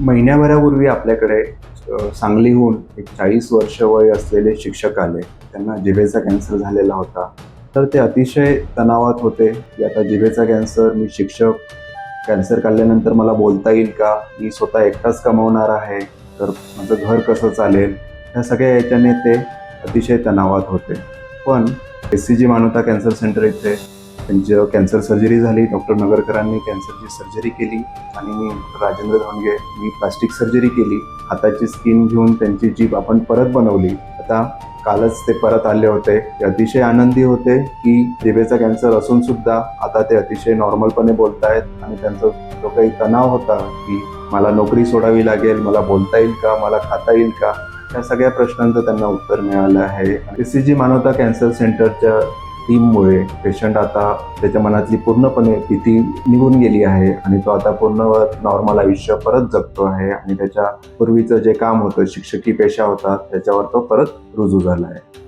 महिन्याभरापूर्वी आपल्याकडे सांगलीहून एक 40 वर्ष वय असलेले शिक्षक आले. त्यांना जिभेचा कॅन्सर झालेला होता. तर ते अतिशय तणावात होते की आता जिभेचा कॅन्सर, मी शिक्षक, कॅन्सर काढल्यानंतर मला बोलता येईल का? मी स्वतः एकटाच कमावणार आहे, तर माझं घर कसं चालेल? ह्या सगळ्या याच्याने ते अतिशय तणावात होते. पण SCG मानवता कॅन्सर सेंटर इथे त्यांची कॅन्सर सर्जरी झाली. डॉक्टर नगरकरांनी कॅन्सरची सर्जरी केली आणि मी राजेंद्र धोंडगे मी प्लास्टिक सर्जरी केली. हाताची स्किन घेऊन त्यांची जीभ आपण परत बनवली. आता कालच ते परत आले होते. ते अतिशय आनंदी होते की जिभेचा कॅन्सर असून सुद्धा आता ते अतिशय नॉर्मलपणे बोलतायत आणि त्यांचा जो काही तणाव होता की मला नोकरी सोडावी लागेल, मला बोलता येईल का, मला खाता येईल का, या सगळ्या प्रश्नांचं त्यांना उत्तर मिळालं आहे. SCG मानवता कॅन्सर सेंटरच्या टीममुळे पेशंट आता त्याच्या मनातली पूर्णपणे भीती निघून गेली आहे आणि तो आता पूर्ण नॉर्मल आयुष्य परत जगतो आहे आणि त्याच्या पूर्वीचं जे काम होतं, शिक्षकी पेशा होता, त्याच्यावर तो परत रुजू झाला आहे.